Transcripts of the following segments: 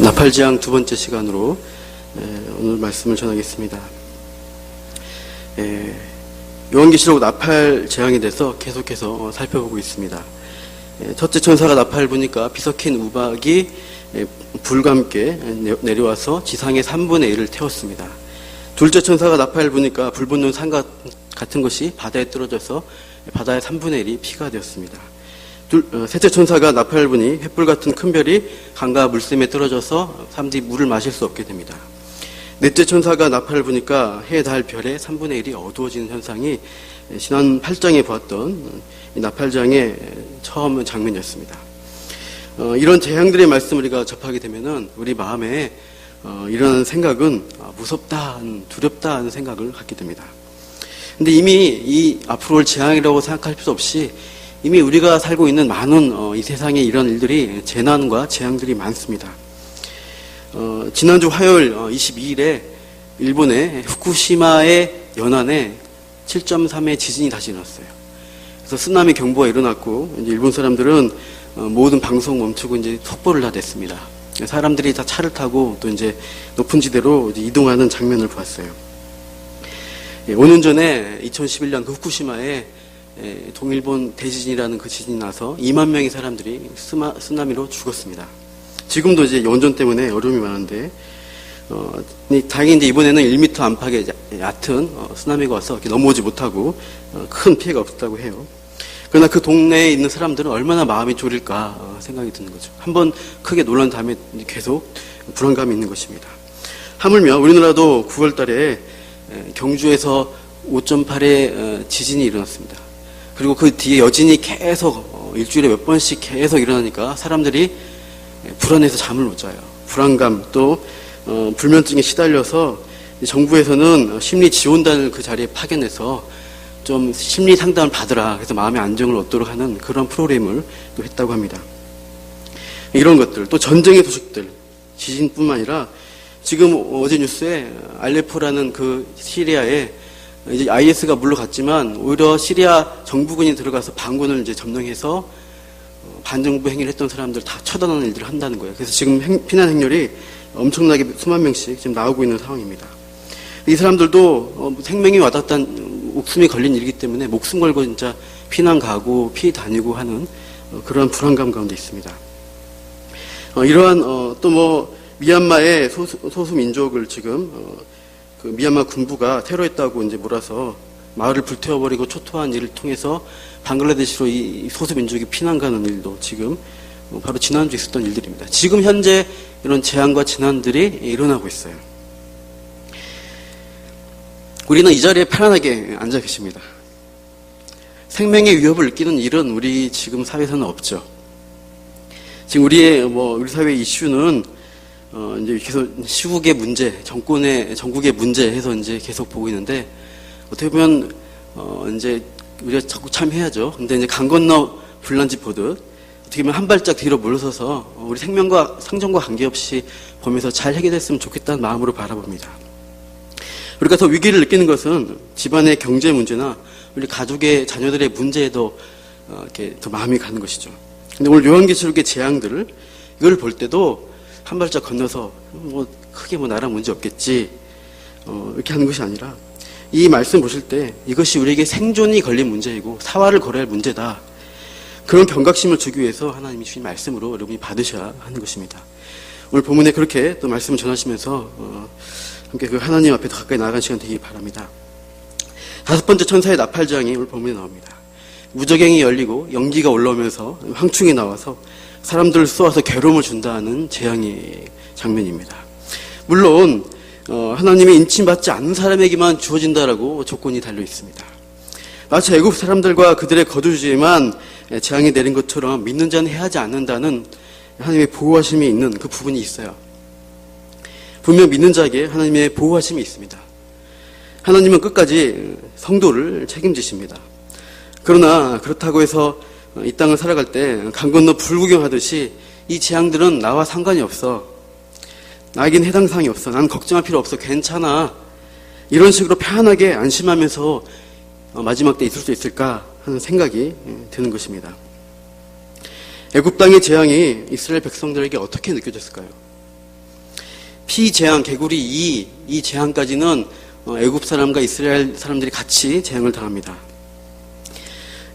나팔지향 두 번째 시간으로 오늘 말씀을 전하겠습니다. 요한계시록 나팔지향에 대해서 계속해서 살펴보고 있습니다. 첫째 천사가 나팔을 부니까 비석힌 우박이 불과 함께 내려와서 지상의 3분의 1을 태웠습니다. 둘째 천사가 나팔을 부니까 불 붙는 산 같은 것이 바다에 떨어져서 바다의 3분의 1이 피가 되었습니다. 셋째 천사가 나팔을 부니 횃불 같은 큰 별이 강과 물샘에 떨어져서 사람들이 물을 마실 수 없게 됩니다. 넷째 천사가 나팔을 부니까 해, 달, 별의 3분의 1이 어두워지는 현상이 지난 8장에 보았던 이 나팔장의 처음 장면이었습니다. 이런 재앙들의 말씀을 우리가 접하게 되면은 우리 마음에 일어나는 생각은 무섭다, 두렵다 하는 생각을 갖게 됩니다. 근데 이미 이 앞으로 올 재앙이라고 생각할 필요 없이 이미 우리가 살고 있는 많은 이 세상에 이런 일들이 재난과 재앙들이 많습니다. 지난주 화요일 22일에 일본의 후쿠시마의 연안에 7.3의 지진이 다시 일어났어요. 그래서 쓰나미 경보가 일어났고 이제 일본 사람들은 모든 방송 멈추고 이제 속보를 다 냈습니다. 사람들이 다 차를 타고 또 이제 높은 지대로 이제 이동하는 장면을 보았어요. 5년 전에 2011년 그 후쿠시마에 동일본 대지진이라는 그 지진이 나서 2만 명의 사람들이 쓰나미로 죽었습니다. 지금도 이제 원전 때문에 어려움이 많은데, 다행히 이제 이번에는 1m 안팎의 얕은 쓰나미가 와서 이렇게 넘어오지 못하고 큰 피해가 없었다고 해요. 그러나 그 동네에 있는 사람들은 얼마나 마음이 졸일까 생각이 드는 거죠. 한번 크게 놀란 다음에 계속 불안감이 있는 것입니다. 하물며 우리나라도 9월 달에 경주에서 5.8의 지진이 일어났습니다. 그리고 그 뒤에 여진이 계속 일주일에 몇 번씩 계속 일어나니까 사람들이 불안해서 잠을 못 자요. 불안감 또 불면증에 시달려서 정부에서는 심리 지원단을 그 자리에 파견해서 좀 심리 상담을 받으라. 그래서 마음의 안정을 얻도록 하는 그런 프로그램을 또 했다고 합니다. 이런 것들 또 전쟁의 소식들 지진뿐만 아니라 지금 어제 뉴스에 알레포라는 그 시리아에 이제 IS가 물러갔지만 오히려 시리아 정부군이 들어가서 반군을 이제 점령해서 반정부 행위를 했던 사람들 다 처단하는 일들을 한다는 거예요. 그래서 지금 피난 행렬이 엄청나게 수만 명씩 지금 나오고 있는 상황입니다. 이 사람들도 생명이 와닿던 목숨이 걸린 일이기 때문에 목숨 걸고 진짜 피난 가고 피해 다니고 하는 그런 불안감 가운데 있습니다. 이러한 또 미얀마의 소수 민족을 지금 그 미얀마 군부가 테러했다고 이제 몰아서 마을을 불태워버리고 초토한 일을 통해서 방글라데시로 이 소수 민족이 피난 가는 일도 지금 바로 지난주에 있었던 일들입니다. 지금 현재 이런 재앙과 재난들이 일어나고 있어요. 우리는 이 자리에 편안하게 앉아 계십니다. 생명의 위협을 느끼는 일은 우리 지금 사회에서는 없죠. 지금 우리 사회의 이슈는 이제 계속 시국의 문제, 전국의 문제 해서 이제 계속 보고 있는데, 어떻게 보면, 이제 우리가 자꾸 참여해야죠. 근데 이제 강 건너 불난지 보듯, 어떻게 보면 한 발짝 뒤로 물러서서 우리 생명과, 상정과 관계없이 보면서 잘 해결됐으면 좋겠다는 마음으로 바라봅니다. 우리가 더 위기를 느끼는 것은 집안의 경제 문제나 우리 가족의 자녀들의 문제에도 이렇게 더 마음이 가는 것이죠. 근데 오늘 요한계시록의 재앙들을, 이걸 볼 때도 한 발짝 건너서 크게 나랑 문제 없겠지 이렇게 하는 것이 아니라 이 말씀 보실 때 이것이 우리에게 생존이 걸린 문제이고 사활을 걸어야 할 문제다. 그런 경각심을 주기 위해서 하나님이 주신 말씀으로 여러분이 받으셔야 하는 것입니다. 오늘 본문에 그렇게 또 말씀을 전하시면서 함께 그 하나님 앞에 더 가까이 나아가는 시간 되기 바랍니다. 5번째 천사의 나팔장이 오늘 본문에 나옵니다. 무저갱이 열리고 연기가 올라오면서 황충이 나와서 사람들을 쏘아서 괴로움을 준다는 재앙의 장면입니다. 물론 하나님의 인침받지 않는 사람에게만 주어진다라고 조건이 달려 있습니다. 마치 애굽 사람들과 그들의 거두주에만 재앙이 내린 것처럼 믿는 자는 해하지 않는다는 하나님의 보호하심이 있는 그 부분이 있어요. 분명 믿는 자에게 하나님의 보호하심이 있습니다. 하나님은 끝까지 성도를 책임지십니다. 그러나 그렇다고 해서 이 땅을 살아갈 때 강 건너 불구경하듯이 이 재앙들은 나와 상관이 없어. 나에겐 해당 사항이 없어. 난 걱정할 필요 없어. 괜찮아. 이런 식으로 편안하게 안심하면서 마지막 때 있을 수 있을까 하는 생각이 드는 것입니다. 애굽 땅의 재앙이 이스라엘 백성들에게 어떻게 느껴졌을까요? 피재앙, 개구리 이 재앙까지는 애굽 사람과 이스라엘 사람들이 같이 재앙을 당합니다.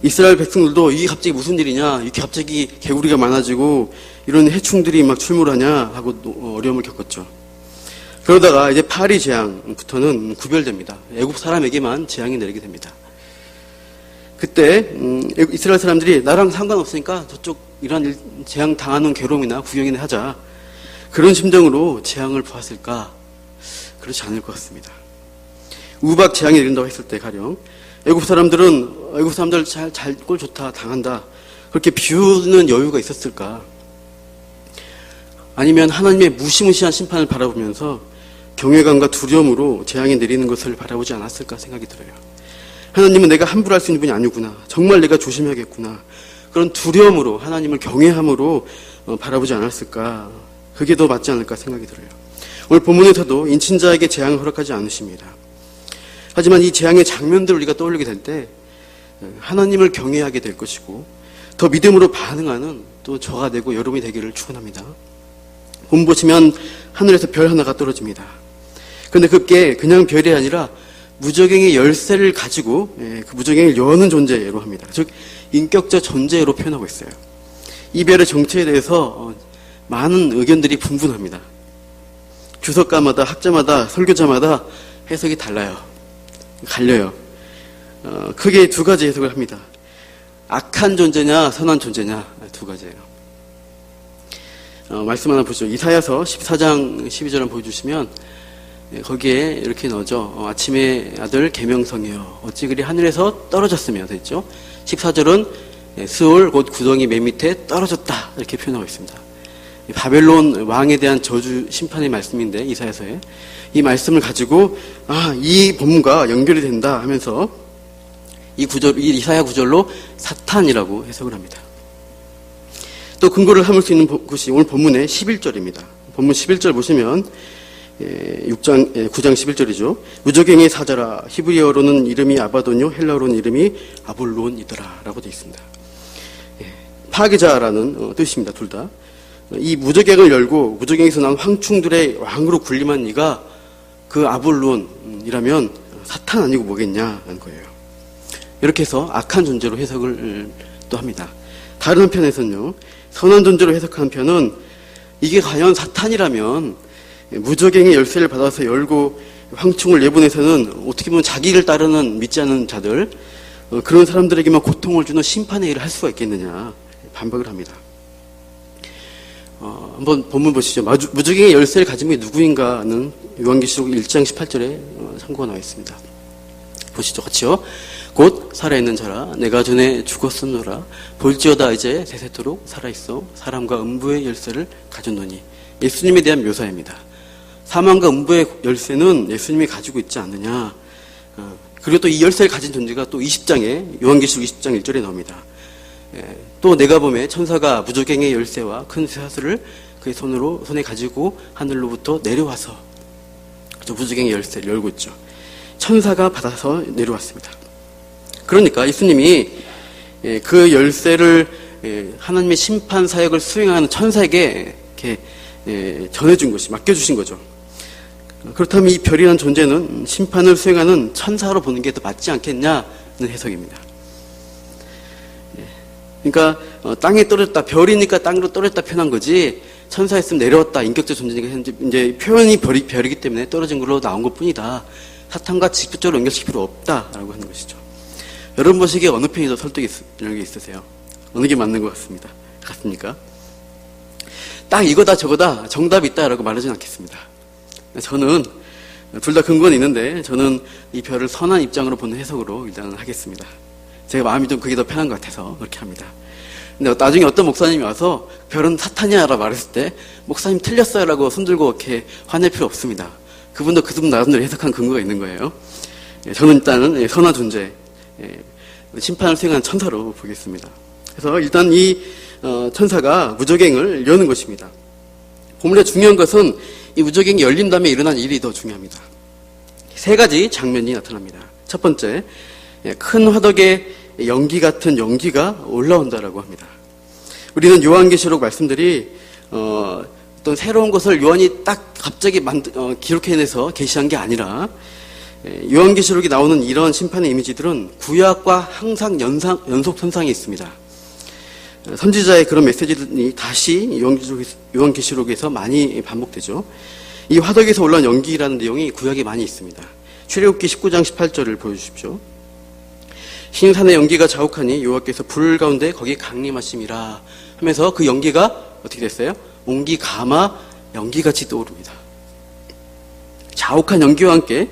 이스라엘 백성들도 이게 갑자기 무슨 일이냐, 이렇게 갑자기 개구리가 많아지고 이런 해충들이 막 출몰하냐 하고 어려움을 겪었죠. 그러다가 이제 파리 재앙부터는 구별됩니다. 애굽 사람에게만 재앙이 내리게 됩니다. 그때 이스라엘 사람들이 나랑 상관없으니까 저쪽 이런 재앙 당하는 괴로움이나 구경이나 하자, 그런 심정으로 재앙을 보았을까? 그렇지 않을 것 같습니다. 우박 재앙이 내린다고 했을 때 가령 애굽 사람들 잘 꼴 좋다, 당한다, 그렇게 비우는 여유가 있었을까? 아니면 하나님의 무시무시한 심판을 바라보면서 경외감과 두려움으로 재앙이 내리는 것을 바라보지 않았을까 생각이 들어요. 하나님은 내가 함부로 할 수 있는 분이 아니구나, 정말 내가 조심해야겠구나, 그런 두려움으로, 하나님을 경외함으로 바라보지 않았을까? 그게 더 맞지 않을까 생각이 들어요. 오늘 본문에서도 인친자에게 재앙을 허락하지 않으십니다. 하지만 이 재앙의 장면들을 우리가 떠올리게 될 때 하나님을 경외하게 될 것이고 더 믿음으로 반응하는 또 저가 되고 여러분이 되기를 축원합니다. 본 보시면 하늘에서 별 하나가 떨어집니다. 그런데 그게 그냥 별이 아니라 무저갱의 열쇠를 가지고 그 무저갱을 여는 존재로 합니다. 즉 인격적 존재로 표현하고 있어요. 이 별의 정체에 대해서 많은 의견들이 분분합니다. 주석가마다, 학자마다, 설교자마다 해석이 달라요. 갈려요. 크게 두 가지 해석을 합니다. 악한 존재냐, 선한 존재냐, 두 가지예요. 말씀 하나 보시죠. 이사야서 14장 12절 한번 보여주시면 거기에 이렇게 나오죠. 아침의 아들 계명성이여 어찌 그리 하늘에서 떨어졌으며 됐죠. 14절은 스올 곧 구덩이 맨 밑에 떨어졌다 이렇게 표현하고 있습니다. 바벨론 왕에 대한 저주 심판의 말씀인데 이사야서에 이 말씀을 가지고 이 본문과 연결이 된다 하면서 이 이사야 구절로 사탄이라고 해석을 합니다. 또 근거를 삼을 수 있는 곳이 오늘 본문의 11절입니다. 본문 11절 보시면 9장 11절이죠. 무저갱의 사자라, 히브리어로는 이름이 아바돈요, 헬라어로는 이름이 아볼론이더라 라고 되어 있습니다. 파괴자라는 뜻입니다. 둘 다. 이 무저갱을 열고 무저갱에서 난 황충들의 왕으로 군림한 이가 그 아볼론이라면 사탄 아니고 뭐겠냐는 거예요. 이렇게 해서 악한 존재로 해석을 또 합니다. 다른 한편에서는요, 선한 존재로 해석한 편은 이게 과연 사탄이라면 무저갱의 열쇠를 받아서 열고 황충을 내보내서는 어떻게 보면 자기를 따르는 믿지 않는 자들, 그런 사람들에게만 고통을 주는 심판의 일을 할 수가 있겠느냐 반박을 합니다. 한번 본문 보시죠. 무저갱의 열쇠를 가진 분이 누구인가는 요한계시록 1장 18절에 참고가 나와 있습니다. 보시죠. 같이요. 곧 살아있는 자라 내가 전에 죽었었노라 볼지어다 이제 세세토록 살아있어 사람과 음부의 열쇠를 가졌노니. 예수님에 대한 묘사입니다. 사망과 음부의 열쇠는 예수님이 가지고 있지 않느냐. 그리고 또 이 열쇠를 가진 존재가 또 20장에 요한계시록 20장 1절에 나옵니다. 또 내가 보매 천사가 무저갱의 열쇠와 큰 쇠사슬을 그의 손에 가지고 하늘로부터 내려와서 무저갱의 열쇠를 열고 있죠. 천사가 받아서 내려왔습니다. 그러니까 예수님이 그 열쇠를 하나님의 심판 사역을 수행하는 천사에게 이렇게 전해준 것이, 맡겨주신 거죠. 그렇다면 이 별이라는 존재는 심판을 수행하는 천사로 보는 게 더 맞지 않겠냐는 해석입니다. 그러니까 땅에 떨어졌다, 별이니까 땅으로 떨어졌다 표현한 거지 천사였으면 내려왔다, 인격적 존재니까 이제 표현이 별이기 때문에 떨어진 걸로 나온 것뿐이다. 사탄과 직접적으로 연결시킬 필요 없다라고 하는 것이죠. 여러분 보시기에 어느 편이 더 설득력이 있으세요? 어느 게 맞는 것 같습니까? 딱 이거다 저거다 정답이 있다라고 말하지는 않겠습니다. 저는 둘 다 근거는 있는데 저는 이 별을 선한 입장으로 보는 해석으로 일단 하겠습니다. 제가 마음이 좀 그게 더 편한 것 같아서 그렇게 합니다. 근데 나중에 어떤 목사님이 와서 별은 사탄이야 라고 말했을 때 목사님 틀렸어요 라고 손들고 이렇게 화낼 필요 없습니다. 그분도 그분 나름대로 해석한 근거가 있는 거예요. 저는 일단은 선한 존재, 심판을 수행한 천사로 보겠습니다. 그래서 일단 이 천사가 무저갱을 여는 것입니다. 본문의 중요한 것은 이 무저갱이 열린 다음에 일어난 일이 더 중요합니다. 세 가지 장면이 나타납니다. 첫 번째, 큰 화덕에 연기 같은 연기가 올라온다라고 합니다. 우리는 요한계시록 말씀들이 어떤 새로운 것을 요한이 딱 갑자기 기록해내서 계시한 게 아니라 요한계시록에 나오는 이런 심판의 이미지들은 구약과 항상 연속선상에 있습니다. 선지자의 그런 메시지들이 다시 요한계시록에서 많이 반복되죠. 이 화덕에서 올라온 연기라는 내용이 구약에 많이 있습니다. 출애굽기 19장 18절을 보여주십시오. 신산의 연기가 자욱하니 여호와께서 불 가운데 거기 강림하심이라 하면서 그 연기가 어떻게 됐어요? 옹기 가마 연기같이 떠오릅니다. 자욱한 연기와 함께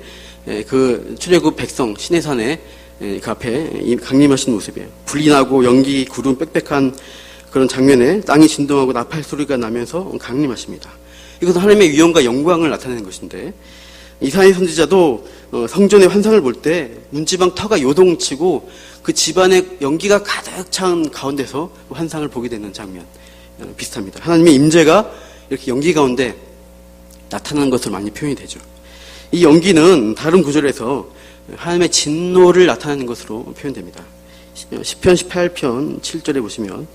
그 출애굽 백성 시내산에 그 앞에 강림하신 모습이에요. 불이 나고 연기, 구름 빽빽한 그런 장면에 땅이 진동하고 나팔 소리가 나면서 강림하십니다. 이것은 하나님의 위엄과 영광을 나타내는 것인데 이사야 선지자도 성전의 환상을 볼 때 문지방 터가 요동치고 그 집안에 연기가 가득 찬 가운데서 환상을 보게 되는 장면 비슷합니다. 하나님의 임재가 이렇게 연기 가운데 나타나는 것으로 많이 표현이 되죠. 이 연기는 다른 구절에서 하나님의 진노를 나타내는 것으로 표현됩니다. 시편 18편 7절에 보시면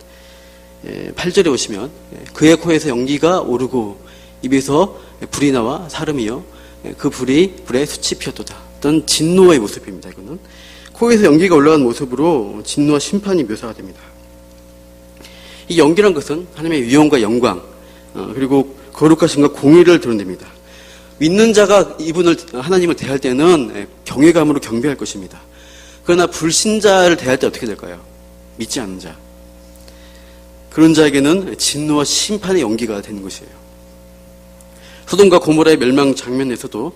8절에 보시면 그의 코에서 연기가 오르고 입에서 불이 나와 사름이요 그 불에 숯이 피었도다. 어떤 진노의 모습입니다. 이거는 코에서 연기가 올라간 모습으로 진노와 심판이 묘사가 됩니다. 이 연기란 것은 하나님의 위엄과 영광 그리고 거룩하심과 공의를 드러냅니다. 믿는 자가 하나님을 대할 때는 경외감으로 경배할 것입니다. 그러나 불신자를 대할 때 어떻게 될까요? 믿지 않는 자. 그런 자에게는 진노와 심판의 연기가 되는 것이에요. 소돔과 고모라의 멸망 장면에서도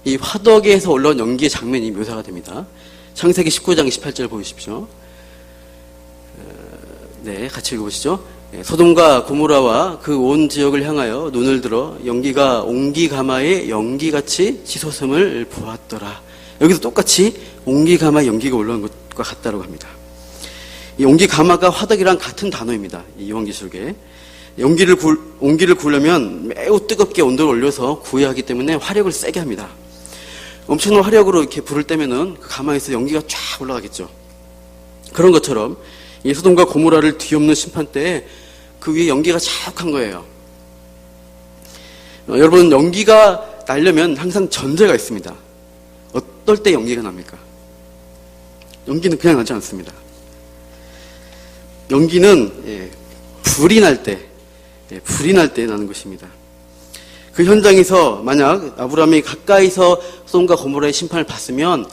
이 화덕에서 올라온 연기의 장면이 묘사가 됩니다. 창세기 19장 28절 보십시오. 네, 같이 읽어보시죠. 소돔과 고모라와 그 온 지역을 향하여 눈을 들어 연기가 옹기가마의 연기같이 치솟음을 보았더라. 여기서 똑같이 옹기가마의 연기가 올라온 것과 같다고 합니다. 이 옹기가마가 화덕이랑 같은 단어입니다. 이 요한계시록에. 옹기를 구우려면 매우 뜨겁게 온도를 올려서 구워야 하기 때문에 화력을 세게 합니다. 엄청난 화력으로 이렇게 불을 떼면은 그 가마에서 연기가 쫙 올라가겠죠. 그런 것처럼 이 소돔과 고모라를 뒤엎는 심판 때에 그 위에 연기가 자욱한 거예요. 여러분, 연기가 나려면 항상 전제가 있습니다. 어떨 때 연기가 납니까? 연기는 그냥 나지 않습니다. 연기는 불이 날 때 나는 것입니다. 그 현장에서 만약 아브라함이 가까이서 소돔과 고모라의 심판을 봤으면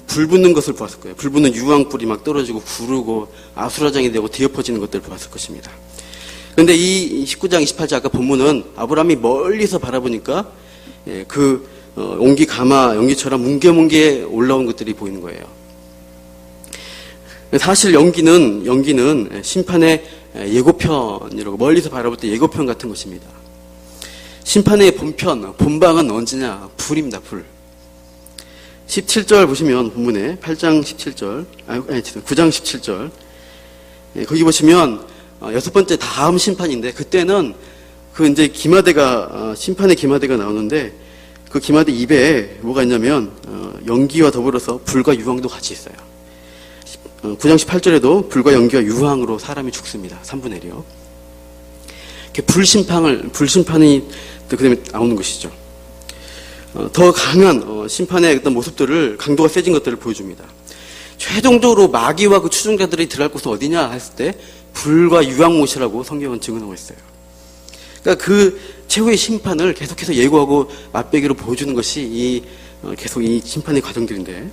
불 붙는 것을 보았을 거예요. 불 붙는 유황불이 막 떨어지고 구르고 아수라장이 되고 뒤엎어지는 것들을 보았을 것입니다. 그런데 이 19장 28절 아까 본문은 아브라함이 멀리서 바라보니까 그 옹기 가마 연기처럼 뭉게뭉게 올라온 것들이 보이는 거예요. 사실 연기는 심판의 예고편이라고 멀리서 바라볼 때 예고편 같은 것입니다. 심판의 본방은 언제냐? 불입니다. 불. 17절 보시면 본문에 8장 17절, 9장 17절 거기 보시면 여섯 번째 다음 심판인데 그때는 그 이제 기마대가 심판의 기마대가 나오는데 그 기마대 입에 뭐가 있냐면 연기와 더불어서 불과 유황도 같이 있어요. 9장 18절에도 불과 연기와 유황으로 사람이 죽습니다. 3분의 1이요. 이렇게 불심판이 그다음에 나오는 것이죠. 더 강한 심판의 어떤 모습들을 강도가 세진 것들을 보여줍니다. 최종적으로 마귀와 그 추종자들이 들어갈 곳은 어디냐 했을 때 불과 유황못이라고 성경은 증언하고 있어요. 그러니까 그 최후의 심판을 계속해서 예고하고 맛배기로 보여주는 것이 계속 이 심판의 과정들인데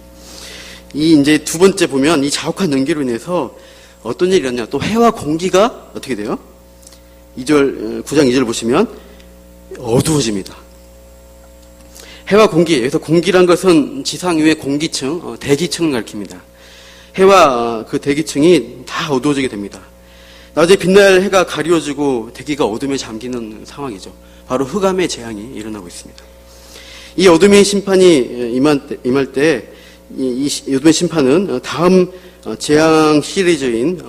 이 이제 두 번째 보면 이 자욱한 연기로 인해서 어떤 일이 일어나냐 또 해와 공기가 어떻게 돼요? 9장 2절 보시면 어두워집니다. 해와 공기, 여기서 공기란 것은 지상 위의 공기층, 대기층을 가리킵니다. 해와 그 대기층이 다 어두워지게 됩니다. 낮에 빛날 해가 가리워지고 대기가 어둠에 잠기는 상황이죠. 바로 흑암의 재앙이 일어나고 있습니다. 이 어둠의 심판이 임할 때 이 어둠의 심판은 다음 재앙 시리즈인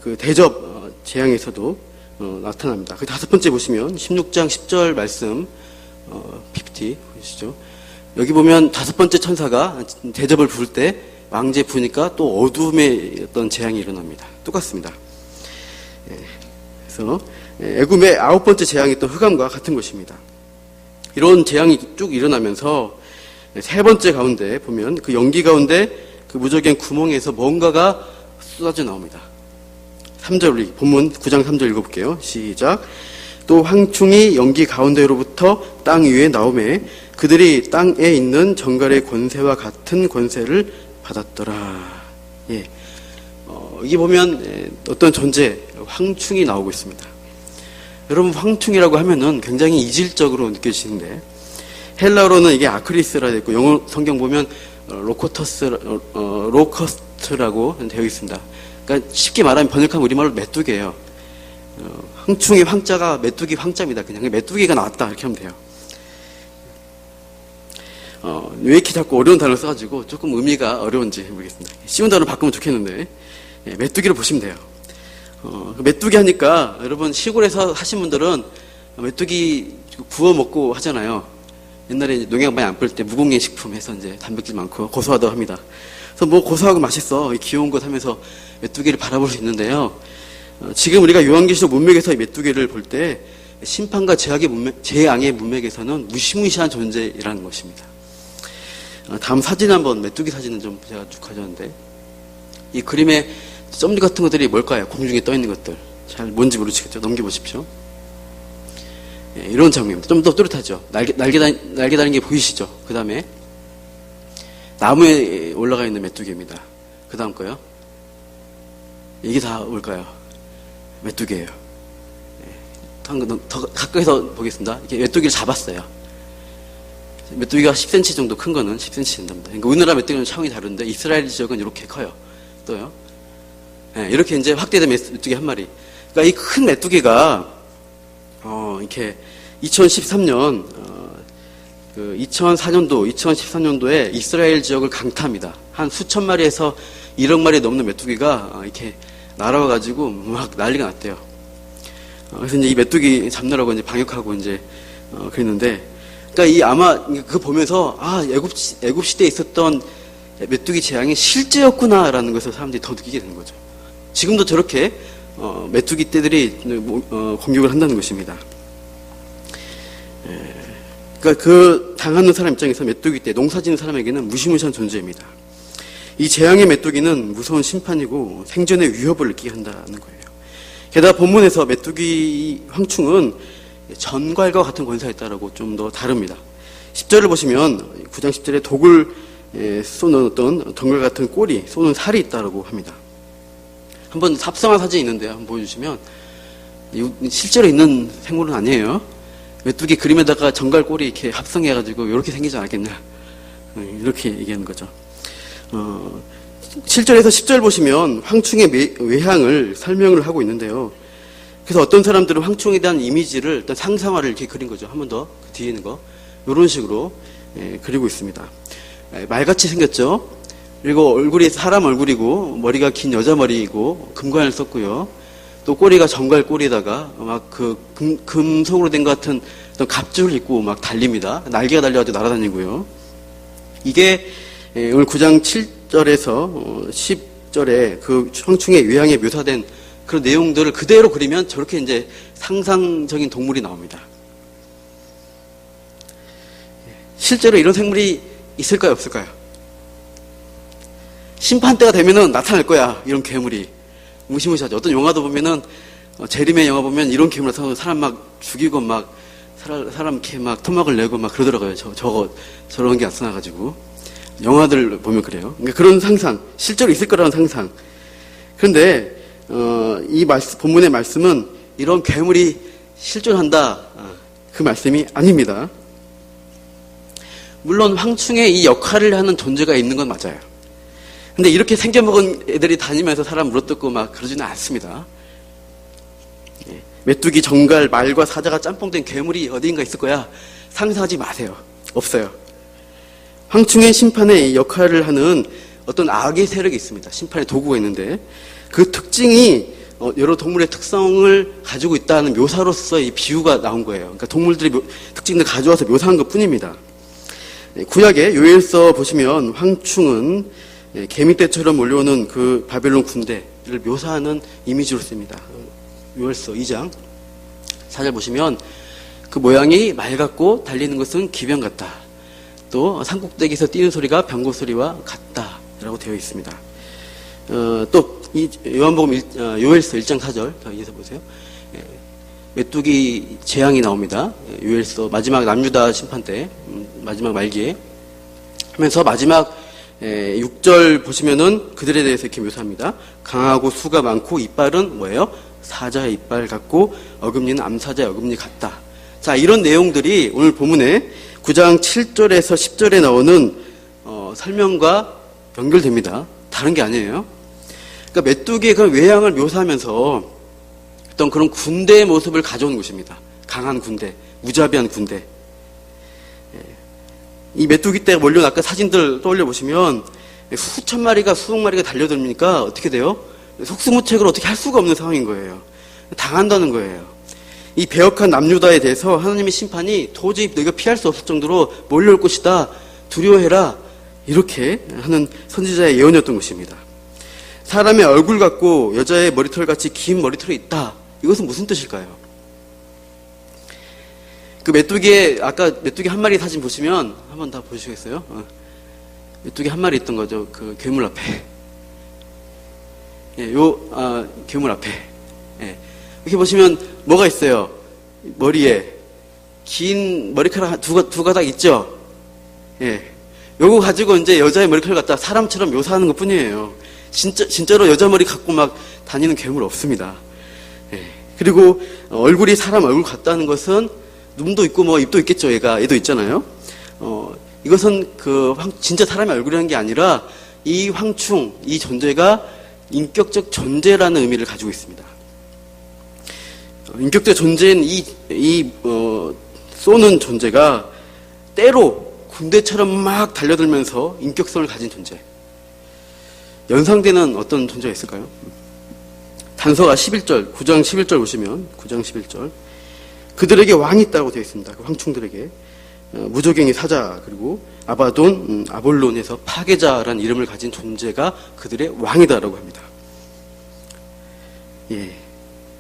그 대접 재앙에서도 나타납니다. 그 다섯 번째 보시면 16장 10절 말씀 PPT 보시죠. 여기 보면 다섯 번째 천사가 대접을 부를 때 왕제 부니까 또 어둠의 어떤 재앙이 일어납니다. 똑같습니다. 그래서 애굽의 9번째 재앙이 또 흑암과 같은 것입니다. 이런 재앙이 쭉 일어나면서 세 번째 가운데 보면 그 연기 가운데 그 무적의 구멍에서 뭔가가 쏟아져 나옵니다. 3절 우리 본문 9장 3절 읽어볼게요. 시작. 또 황충이 연기 가운데로부터 땅 위에 나오매 그들이 땅에 있는 정갈의 권세와 같은 권세를 받았더라. 예. 여기 보면 어떤 존재, 황충이 나오고 있습니다. 여러분, 황충이라고 하면은 굉장히 이질적으로 느껴지는데, 헬라어로는 이게 아크리스라 되어 있고, 영어 성경 보면 로커스트라고 되어 있습니다. 그러니까 쉽게 말하면 번역하면 우리말로 메뚜기예요. 황충의 황자가 메뚜기 황자입니다. 그냥 메뚜기가 나왔다 이렇게 하면 돼요. 왜 이렇게 자꾸 어려운 단어를 써가지고 조금 의미가 어려운지 모르겠습니다. 쉬운 단어로 바꾸면 좋겠는데, 메뚜기를 보시면 돼요. 메뚜기 하니까 여러분 시골에서 하신 분들은 메뚜기 구워 먹고 하잖아요. 옛날에 농약 많이 안 뿌릴 때 무공해 식품 해서 이제 단백질 많고 고소하다고 합니다. 그래서 뭐 고소하고 맛있어 귀여운 것 하면서 메뚜기를 바라볼 수 있는데요. 지금 우리가 요한계시록 문맥에서 이 메뚜기를 볼 때 심판과 재앙의 문맥에서는 무시무시한 존재라는 것입니다. 다음 사진 한번 메뚜기 사진은 좀 제가 쭉 가져왔는데 이 그림에 점 같은 것들이 뭘까요? 공중에 떠 있는 것들. 잘 뭔지 모르시겠죠? 넘겨보십시오. 예, 이런 장면입니다. 좀 더 또렷하죠? 날개 다니는 게 보이시죠? 그 다음에 나무에 올라가 있는 메뚜기입니다. 그 다음 거요. 이게 다 뭘까요? 메뚜기예요. 예, 더 가까이서 보겠습니다. 이렇게 메뚜기를 잡았어요. 메뚜기가 10cm 정도 큰 거는 10cm 된답니다. 그러니까 우리나라 메뚜기는 차원이 다른데 이스라엘 지역은 이렇게 커요. 또요. 네, 이렇게 이제 확대된 메뚜기 한 마리. 그러니까 이 큰 메뚜기가 이렇게 2013년 2004년도, 2013년도에 이스라엘 지역을 강타합니다. 한 수천 마리에서 1억 마리 넘는 메뚜기가 이렇게 날아와가지고 막 난리가 났대요. 그래서 이제 이 메뚜기 잡느라고 이제 방역하고 이제 그랬는데, 그러니까 아마 그거 보면서 애굽 시대에 있었던 메뚜기 재앙이 실제였구나라는 것을 사람들이 더 느끼게 되는 거죠. 지금도 저렇게 메뚜기 떼들이 공격을 한다는 것입니다. 그러니까 그 당하는 사람 입장에서 메뚜기 떼, 농사짓는 사람에게는 무시무시한 존재입니다. 이 재앙의 메뚜기는 무서운 심판이고 생존의 위협을 느끼게 한다는 거예요. 게다가 본문에서 메뚜기 황충은 전갈과 같은 권세가 있다라고 좀 더 다릅니다. 10절을 보시면 9장 10절에 독을 쏘는 어떤 전갈 같은 꼬리, 쏘는 살이 있다라고 합니다. 한번 삽성한 사진이 있는데요. 한번 보여주시면 실제로 있는 생물은 아니에요. 메뚜기 그림에다가 전갈 꼬리 이렇게 합성해가지고 이렇게 생기지 않았겠냐 이렇게 얘기하는 거죠. 7절에서 10절 보시면 황충의 외향을 설명을 하고 있는데요. 그래서 어떤 사람들은 황충에 대한 이미지를 일단 상상화를 이렇게 그린 거죠. 한 번 더 그 뒤에 있는 거 이런 식으로 그리고 있습니다. 말같이 생겼죠. 그리고 얼굴이 사람 얼굴이고 머리가 긴 여자 머리이고 금관을 썼고요. 또 꼬리가 정갈 꼬리에다가 막 그 금속으로 된 것 같은 어떤 갑주를 입고 막 달립니다. 날개가 달려가지고 날아다니고요. 이게 오늘 9장 7절에서 10절에 그 황충의 외향에 묘사된 그런 내용들을 그대로 그리면 저렇게 이제 상상적인 동물이 나옵니다. 실제로 이런 생물이 있을까요, 없을까요? 심판 때가 되면은 나타날 거야, 이런 괴물이. 무시무시하죠. 어떤 영화도 보면은, 재림의 영화 보면 이런 괴물 나타나서 사람 막 죽이고 막, 사람 이렇게 막 토막을 내고 막 그러더라고요. 저런 게 나타나가지고. 영화들 보면 그래요. 그러니까 그런 상상, 실제로 있을 거라는 상상. 그런데, 이 본문의 말씀은 이런 괴물이 실존한다. 그 말씀이 아닙니다. 물론 황충의 이 역할을 하는 존재가 있는 건 맞아요. 근데 이렇게 생겨먹은 애들이 다니면서 사람 물어뜯고 막 그러지는 않습니다. 메뚜기, 정갈, 말과 사자가 짬뽕된 괴물이 어디인가 있을 거야. 상상하지 마세요. 없어요. 황충의 심판의 역할을 하는 어떤 악의 세력이 있습니다. 심판의 도구가 있는데 그 특징이 여러 동물의 특성을 가지고 있다는 묘사로서 이 비유가 나온 거예요. 그러니까 동물들의 특징을 가져와서 묘사한 것 뿐입니다. 구약의 요엘서 보시면 황충은 개미떼처럼 몰려오는 그 바벨론 군대를 묘사하는 이미지로 씁니다. 요엘서 2장 4절 보시면 그 모양이 말 같고 달리는 것은 기병 같다. 또 산꼭대기에서 뛰는 소리가 병거 소리와 같다. 라고 되어 있습니다. 또 이 요한복음 요엘서 1장 4절 이어서 보세요. 메뚜기 재앙이 나옵니다. 요엘서 마지막 남유다 심판 때 마지막 말기에 하면서 마지막 6절 보시면은 그들에 대해서 이렇게 묘사합니다. 강하고 수가 많고 이빨은 뭐예요? 사자의 이빨 같고 어금니는 암사자의 어금니 같다. 자, 이런 내용들이 오늘 본문에 9장 7절에서 10절에 나오는 설명과 연결됩니다. 다른 게 아니에요. 그러니까 메뚜기의 그 외양을 묘사하면서 어떤 그런 군대의 모습을 가져온 것입니다. 강한 군대, 무자비한 군대. 이 메뚜기 떼가 몰려온 아까 사진들 떠올려 보시면 수천 마리가 수억 마리가 달려들니까 어떻게 돼요? 속수무책을 어떻게 할 수가 없는 상황인 거예요. 당한다는 거예요. 이 배역한 남유다에 대해서 하나님의 심판이 도저히 너희가 피할 수 없을 정도로 몰려올 것이다. 두려워해라. 이렇게 하는 선지자의 예언이었던 것입니다. 사람의 얼굴 같고 여자의 머리털 같이 긴 머리털이 있다. 이것은 무슨 뜻일까요? 그 아까 메뚜기 한 마리 사진 보시면 한번 다 보시겠어요? 메뚜기 한 마리 있던 거죠. 그 괴물 앞에. 괴물 앞에. 이렇게 보시면 뭐가 있어요? 머리에 긴 머리카락 두 가닥 있죠? 요거 가지고 이제 여자의 머리카락 갖다 사람처럼 묘사하는 것 뿐이에요. 진짜로 여자 머리 갖고 막 다니는 괴물 없습니다. 그리고 얼굴이 사람 얼굴 같다는 것은 눈도 있고 뭐 입도 있겠죠. 얘도 있잖아요. 이것은 진짜 사람의 얼굴이라는 게 아니라 이 황충, 이 존재가 인격적 존재라는 의미를 가지고 있습니다. 인격적 존재인 쏘는 존재가 때로 군대처럼 막 달려들면서 인격성을 가진 존재. 연상되는 어떤 존재가 있을까요? 단서가 11절, 9장 11절 보시면 9장 11절 그들에게 왕이 있다고 되어 있습니다. 그 황충들에게 무조갱이 사자 그리고 아바돈, 아볼론에서 파괴자라는 이름을 가진 존재가 그들의 왕이다라고 합니다.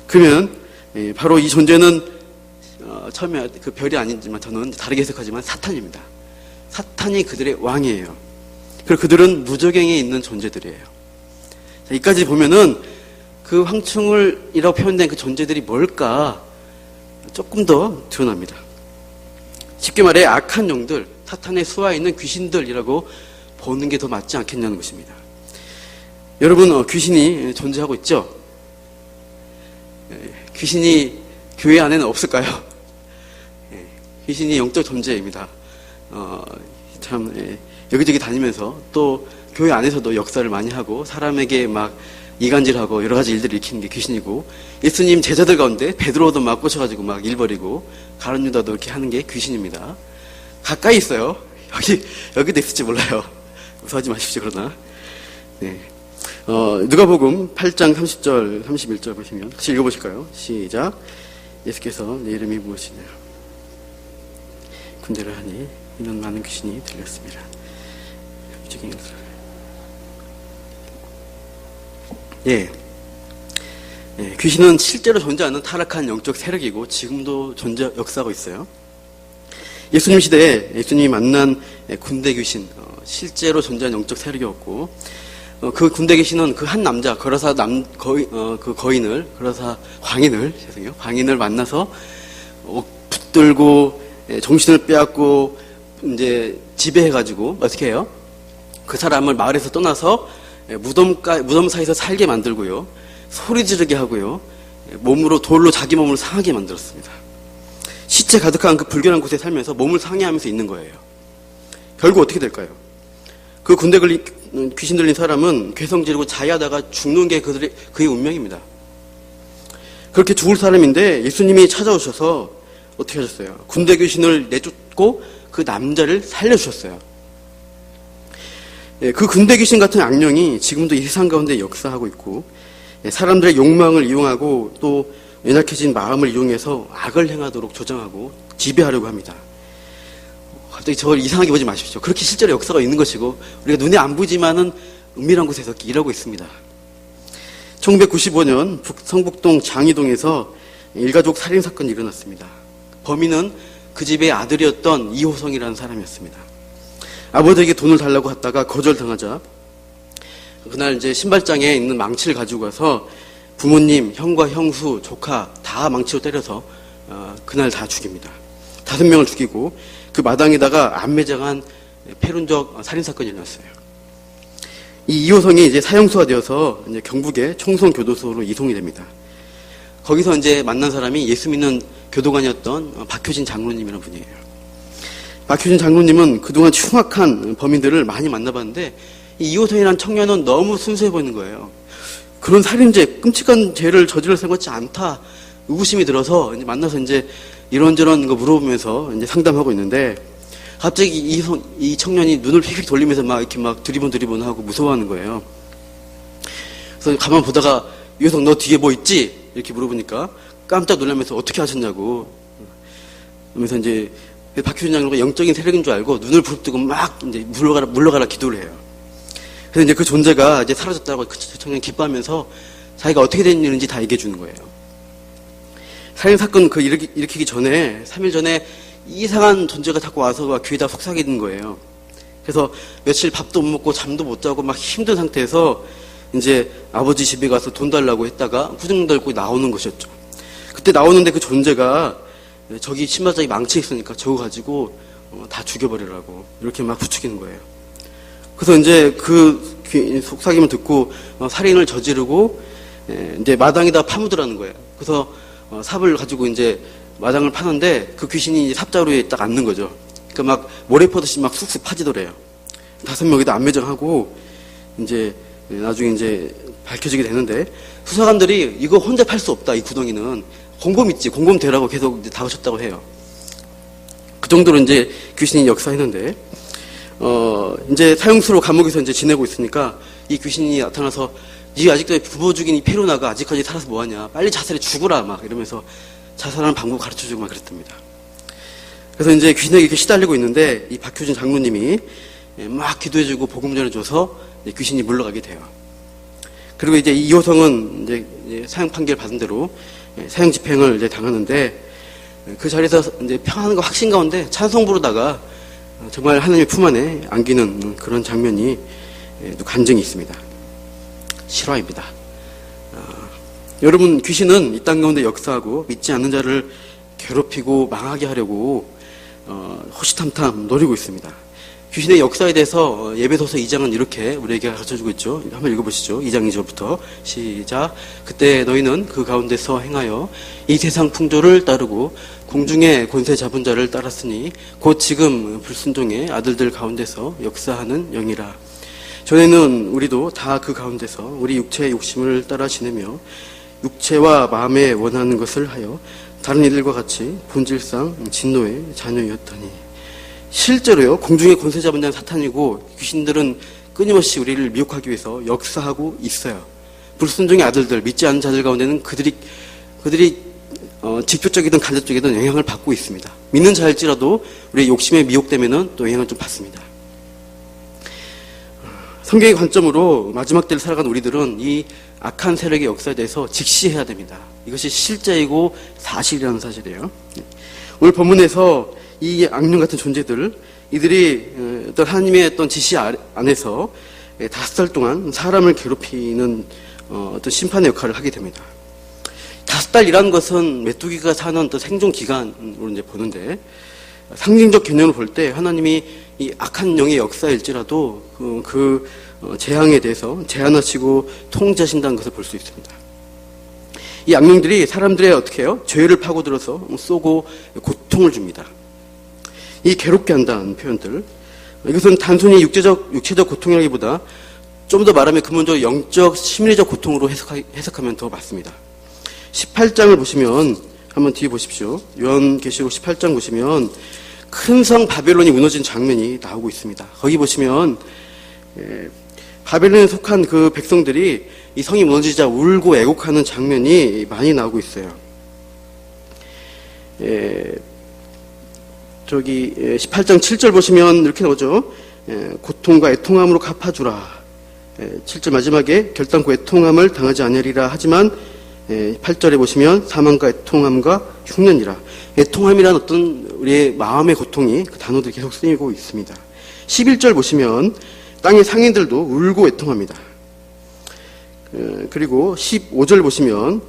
그러면 바로 이 존재는 처음에 그 별이 아니지만 저는 다르게 해석하지만 사탄입니다. 사탄이 그들의 왕이에요. 그리고 그들은 무저갱에 있는 존재들이에요. 자, 이까지 보면은 그 황충이라고 표현된 그 존재들이 뭘까 조금 더 드러납니다. 쉽게 말해 악한 영들, 사탄의 수하에 있는 귀신들이라고 보는 게 더 맞지 않겠냐는 것입니다. 여러분 귀신이 존재하고 있죠? 귀신이 교회 안에는 없을까요? 귀신이 영적 존재입니다. 여기저기 다니면서 또 교회 안에서도 역사를 많이 하고 사람에게 막 이간질하고 여러 가지 일들을 일으키는 게 귀신이고 예수님 제자들 가운데 베드로도 막 꽂혀가지고 막 일 벌이고 가룟 유다도 이렇게 하는 게 귀신입니다. 가까이 있어요. 여기도 있을지 몰라요. 무서워하지 마십시오. 그러나 누가복음 8장 30절 31절 보시면 같이 읽어보실까요? 시작. 예수께서 내 이름이 무엇이냐 군대를 하니 이는 많은 귀신이 들렸습니다. 귀신은 실제로 존재하는 타락한 영적 세력이고 지금도 역사하고 있어요. 예수님 시대에 예수님이 만난 군대 귀신 실제로 존재하는 영적 세력이었고 그 군대 귀신은 그 한 남자 광인을 만나서 붙들고 정신을 빼앗고 이제 지배해가지고 어떻게 해요? 그 사람을 마을에서 떠나서 무덤 사이에서 살게 만들고요, 소리 지르게 하고요, 몸으로 돌로 자기 몸을 상하게 만들었습니다. 시체 가득한 그 불결한 곳에 살면서 몸을 상해하면서 있는 거예요. 결국 어떻게 될까요? 그 군대 귀신 들린 사람은 괴성 지르고 자해하다가 죽는 게 그의 운명입니다. 그렇게 죽을 사람인데 예수님이 찾아오셔서 어떻게 하셨어요? 군대 귀신을 내쫓고 그 남자를 살려주셨어요. 그 군대 귀신 같은 악령이 지금도 이 세상 가운데 역사하고 있고 사람들의 욕망을 이용하고 또 연약해진 마음을 이용해서 악을 행하도록 조장하고 지배하려고 합니다. 갑자기 저를 이상하게 보지 마십시오. 그렇게 실제로 역사가 있는 것이고 우리가 눈에 안 보이지만은 은밀한 곳에서 일하고 있습니다. 1995년 성북동 장이동에서 일가족 살인사건이 일어났습니다. 범인은 그 집의 아들이었던 이호성이라는 사람이었습니다. 아버지에게 돈을 달라고 했다가 거절당하자 그날 이제 신발장에 있는 망치를 가지고 가서 부모님, 형과 형수, 조카 다 망치로 때려서 그날 다 죽입니다. 5명을 죽이고 그 마당에다가 안매장한 패륜적 살인사건이 일어났어요. 이 이호성이 이제 사형수가 되어서 이제 경북의 총성교도소로 이송이 됩니다. 거기서 이제 만난 사람이 예수 믿는 교도관이었던 박효진 장로님이라는 분이에요. 박효진 장로님은 그동안 흉악한 범인들을 많이 만나봤는데 이 이호성이라는 청년은 너무 순수해 보이는 거예요. 그런 살인죄, 끔찍한 죄를 저지를 생각지 않다 의구심이 들어서 이제 만나서 이제 이런저런 거 물어보면서 이제 상담하고 있는데 갑자기 이 청년이 눈을 휙휙 돌리면서 막 이렇게 막 드리번 하고 무서워하는 거예요. 그래서 가만 보다가 이호성 너 뒤에 뭐 있지? 이렇게 물어보니까 깜짝 놀라면서 어떻게 하셨냐고. 그러면서 이제 박효진 장로가 영적인 세력인 줄 알고 눈을 부릅뜨고 막 이제 물러가라 기도를 해요. 그래서 이제 그 존재가 이제 사라졌다고 그 청년이 기뻐하면서 자기가 어떻게 된 일인지 다 얘기해 주는 거예요. 살인사건 일으키기 전에 3일 전에 이상한 존재가 자꾸 와서 막 귀에다 속삭이는 거예요. 그래서 며칠 밥도 못 먹고 잠도 못 자고 막 힘든 상태에서 이제 아버지 집에 가서 돈 달라고 했다가 후증 들고 나오는 것이었죠. 그때 나오는데 그 존재가 저기 신발장에 망치 있으니까 저거 가지고 다 죽여버리라고 이렇게 막 부추기는 거예요. 그래서 이제 그 속삭임을 듣고 살인을 저지르고 이제 마당에다 파묻으라는 거예요. 그래서 삽을 가지고 이제 마당을 파는데 그 귀신이 이제 삽자루에 딱 앉는 거죠. 그러니까 막 모래 퍼듯이 막 쑥쑥 파지더래요. 5명에다 안매장하고 이제 나중에 이제 밝혀지게 되는데 수사관들이 이거 혼자 팔 수 없다. 이 구덩이는 공범 있지. 공범 되라고 계속 이제 다그쳤다고 해요. 그 정도로 이제 귀신이 역사했는데 이제 사형수로 감옥에서 이제 지내고 있으니까 이 귀신이 나타나서 니 아직도 부모 죽인 이 페루나가 아직까지 살아서 뭐하냐. 빨리 자살해 죽으라. 막 이러면서 자살하는 방법 가르쳐주고 막 그랬답니다. 그래서 이제 귀신에게 이렇게 시달리고 있는데 이 박효진 장로님이 막 기도해주고 복음 전해줘서 귀신이 물러가게 돼요. 그리고 이제 이호성은 이제 사형 판결 받은 대로 사형 집행을 이제 당하는데 그 자리에서 이제 평안과 확신 가운데 찬송 부르다가 정말 하나님의 품 안에 안기는 그런 장면이 또 간증이 있습니다. 실화입니다. 여러분 귀신은 이 땅 가운데 역사하고 믿지 않는 자를 괴롭히고 망하게 하려고 호시탐탐 노리고 있습니다. 귀신의 역사에 대해서 예배소서 2장은 이렇게 우리에게 가르쳐주고 있죠. 한번 읽어보시죠. 2장 2절부터 시작. 그때 너희는 그 가운데서 행하여 이 세상 풍조를 따르고 공중의 권세 잡은 자를 따랐으니 곧 지금 불순종의 아들들 가운데서 역사하는 영이라. 전에는 우리도 다 그 가운데서 우리 육체의 욕심을 따라 지내며 육체와 마음에 원하는 것을 하여 다른 이들과 같이 본질상 진노의 자녀였더니 실제로요 공중의 권세 잡은 자는 사탄이고 귀신들은 끊임없이 우리를 미혹하기 위해서 역사하고 있어요. 불순종의 아들들 믿지 않는 자들 가운데는 그들이 직접적이든 간접적이든 영향을 받고 있습니다. 믿는 자일지라도 우리의 욕심에 미혹되면은 또 영향을 좀 받습니다. 성경의 관점으로 마지막 때를 살아가는 우리들은 이 악한 세력의 역사에 대해서 직시해야 됩니다. 이것이 실제이고 사실이라는 사실이에요. 오늘 본문에서 이 악령 같은 존재들, 이들이 어떤 하나님의 어떤 지시 안에서 5달 동안 사람을 괴롭히는 어떤 심판의 역할을 하게 됩니다. 5달이라는 것은 메뚜기가 사는 어떤 생존 기간으로 이제 보는데 상징적 개념으로 볼 때 하나님이 이 악한 영의 역사일지라도 그 재앙에 대해서 제한하시고 통제하신다는 것을 볼 수 있습니다. 이 악령들이 사람들의 어떻게 해요? 죄를 파고들어서 쏘고 고통을 줍니다. 이 괴롭게 한다는 표현들, 이것은 단순히 육체적 고통이라기보다 좀 더 말하면 근본적으로 영적, 심리적 고통으로 해석하면 더 맞습니다. 18장을 보시면 한번 뒤에 보십시오. 요한계시록 18장 보시면 큰 성 바벨론이 무너진 장면이 나오고 있습니다. 거기 보시면 바벨론에 속한 그 백성들이 이 성이 무너지자 울고 애곡하는 장면이 많이 나오고 있어요. 저기 18장 7절 보시면 이렇게 나오죠. 고통과 애통함으로 갚아주라. 7절 마지막에 결단코 애통함을 당하지 아니하리라 하지만 8절에 보시면 사망과 애통함과 흉년이라. 애통함이란 어떤 우리의 마음의 고통이 그 단어들이 계속 쓰이고 있습니다. 11절 보시면 땅의 상인들도 울고 애통합니다. 그리고 15절 보시면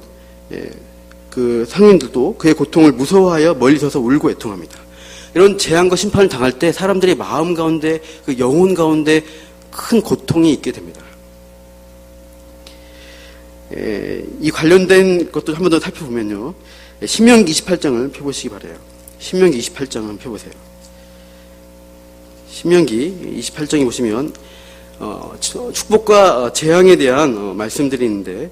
그 상인들도 그의 고통을 무서워하여 멀리 서서 울고 애통합니다. 이런 재앙과 심판을 당할 때 사람들의 마음 가운데, 그 영혼 가운데 큰 고통이 있게 됩니다. 이 관련된 것도 한 번 더 살펴보면요. 신명기 28장을 펴보시기 바라요. 신명기 28장 한번 펴보세요. 신명기 28장에 보시면 축복과 재앙에 대한 말씀들이 있는데,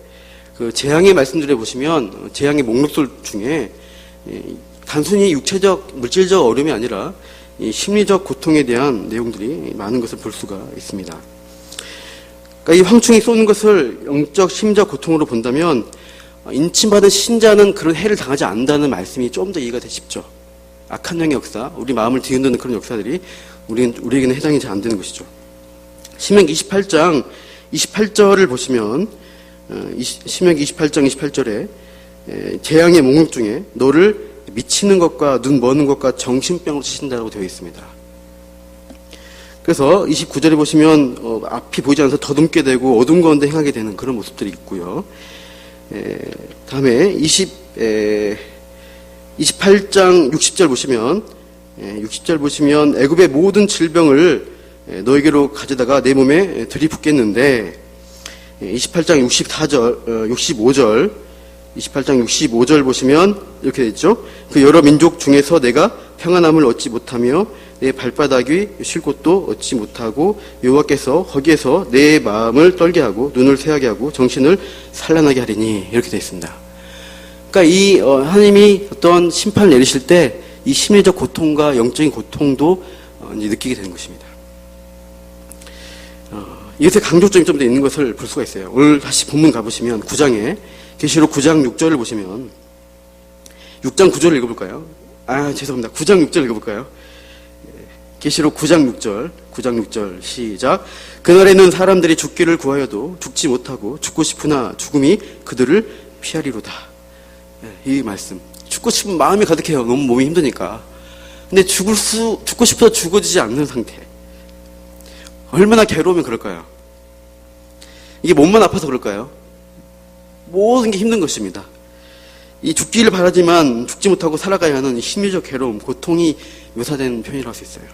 그 재앙의 말씀들에 보시면 재앙의 목록들 중에 단순히 육체적, 물질적 어려움이 아니라 이 심리적 고통에 대한 내용들이 많은 것을 볼 수가 있습니다. 그러니까 이 황충이 쏘는 것을 영적, 심적 고통으로 본다면 인침받은 신자는 그런 해를 당하지 않는다는 말씀이 좀 더 이해가 되십죠. 악한 영의 역사, 우리 마음을 뒤흔드는 그런 역사들이 우리에게는 해당이 잘 안 되는 것이죠. 신명기 28장 28절을 보시면 신명기 28장 28절에 재앙의 목록 중에 너를 미치는 것과 눈 머는 것과 정신병으로 치신다고 되어 있습니다. 그래서 29절에 보시면 앞이 보이지 않아서 더듬게 되고 어둠 가운데 행하게 되는 그런 모습들이 있고요. 다음에 28장 60절 보시면 애굽의 모든 질병을 너에게로 가져다가 내 몸에 들이붓겠는데 28장 65절 보시면 이렇게 되죠. 그 여러 민족 중에서 내가 평안함을 얻지 못하며 내 발바닥이 쉴 곳도 얻지 못하고 여호와께서 거기에서 내 마음을 떨게 하고 눈을 새하게 하고 정신을 산란하게 하리니 이렇게 되어 있습니다. 그러니까 이 하나님이 어떤 심판을 내리실 때 이 심리적 고통과 영적인 고통도 느끼게 되는 것입니다. 이것의 강조점이 좀 더 있는 것을 볼 수가 있어요. 오늘 다시 본문 가보시면 9장에 계시록 9장 6절을 보시면 6장 9절을 읽어볼까요? 죄송합니다. 9장 6절 읽어볼까요? 계시록 9장 6절 시작. 그날에는 사람들이 죽기를 구하여도 죽지 못하고 죽고 싶으나 죽음이 그들을 피하리로다. 이 말씀. 죽고 싶은 마음이 가득해요. 너무 몸이 힘드니까. 근데 죽고 싶어서 죽어지지 않는 상태. 얼마나 괴로우면 그럴까요? 이게 몸만 아파서 그럴까요? 모든 게 힘든 것입니다. 이 죽기를 바라지만 죽지 못하고 살아가야 하는 심리적 괴로움, 고통이 묘사된 표현이라고 할 수 있어요.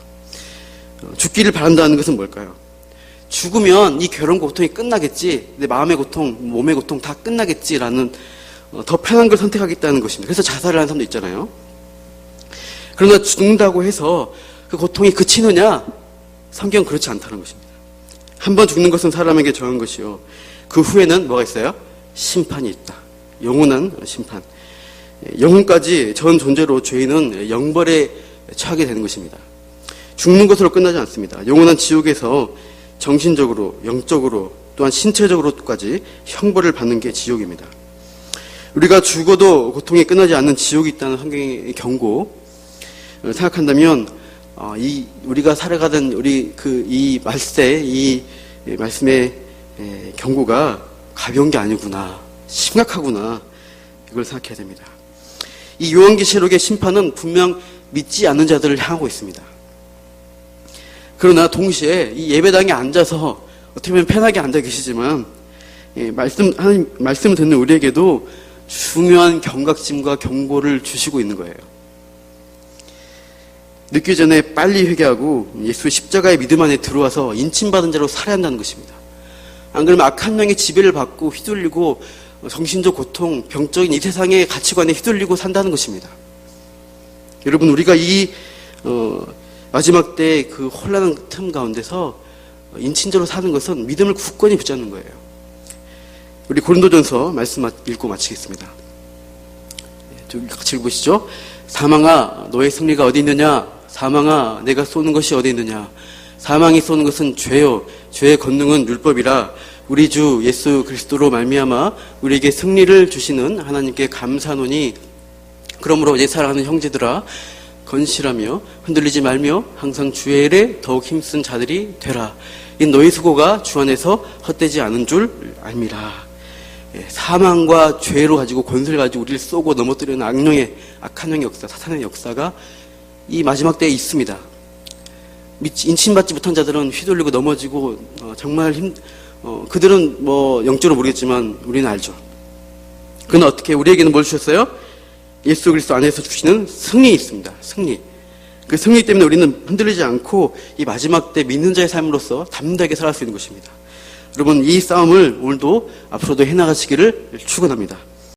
죽기를 바란다는 것은 뭘까요? 죽으면 이 괴로움, 고통이 끝나겠지, 내 마음의 고통, 몸의 고통 다 끝나겠지라는 더 편한 걸 선택하겠다는 것입니다. 그래서 자살을 하는 사람도 있잖아요. 그러나 죽는다고 해서 그 고통이 그치느냐? 성경은 그렇지 않다는 것입니다. 한 번 죽는 것은 사람에게 정한 것이요. 그 후에는 뭐가 있어요? 심판이 있다. 영원한 심판. 영혼까지 전 존재로 죄인은 영벌에 처하게 되는 것입니다. 죽는 것으로 끝나지 않습니다. 영원한 지옥에서 정신적으로, 영적으로, 또한 신체적으로까지 형벌을 받는 게 지옥입니다. 우리가 죽어도 고통이 끝나지 않는 지옥이 있다는 성경의 경고 생각한다면 우리가 살아가던 이 말씀의 경고가 가벼운 게 아니구나, 심각하구나, 이걸 생각해야 됩니다. 이 요한계시록의 심판은 분명 믿지 않는 자들을 향하고 있습니다. 그러나 동시에 이 예배당에 앉아서 어떻게 보면 편하게 앉아 계시지만 하나님 말씀을 듣는 우리에게도 중요한 경각심과 경고를 주시고 있는 거예요. 늦기 전에 빨리 회개하고 예수의 십자가의 믿음 안에 들어와서 인침받은 자로 살아야 한다는 것입니다. 안 그러면 악한 영의 지배를 받고 휘둘리고 정신적 고통, 병적인 이 세상의 가치관에 휘둘리고 산다는 것입니다. 여러분, 우리가 이 마지막 때 그 혼란한 틈 가운데서 인친자로 사는 것은 믿음을 굳건히 붙잡는 거예요. 우리 고린도전서 말씀 읽고 마치겠습니다. 좀 같이 읽으시죠. 사망아, 너의 승리가 어디 있느냐? 사망아, 내가 쏘는 것이 어디 있느냐? 사망이 쏘는 것은 죄요, 죄의 권능은 율법이라. 우리 주 예수 그리스도로 말미암아 우리에게 승리를 주시는 하나님께 감사하노니, 그러므로 내 사랑하는 형제들아, 건실하며 흔들리지 말며 항상 주의 일에 더욱 힘쓴 자들이 되라. 이 너희 수고가 주 안에서 헛되지 않은 줄 알미라. 사망과 죄로 가지고 권세를 가지고 우리를 쏘고 넘어뜨리는 악한 영의 역사, 사탄의 역사가 이 마지막 때에 있습니다. 인침받지 못한 자들은 휘둘리고 넘어지고 정말 그들은 뭐 영적으로 모르겠지만 우리는 알죠. 그러나 어떻게 우리에게는 뭘 주셨어요? 예수 그리스도 안에서 주시는 승리 있습니다. 승리. 그 승리 때문에 우리는 흔들리지 않고 이 마지막 때 믿는 자의 삶으로서 담대하게 살아갈 수 있는 것입니다. 여러분, 이 싸움을 오늘도 앞으로도 해나가시기를 축원합니다.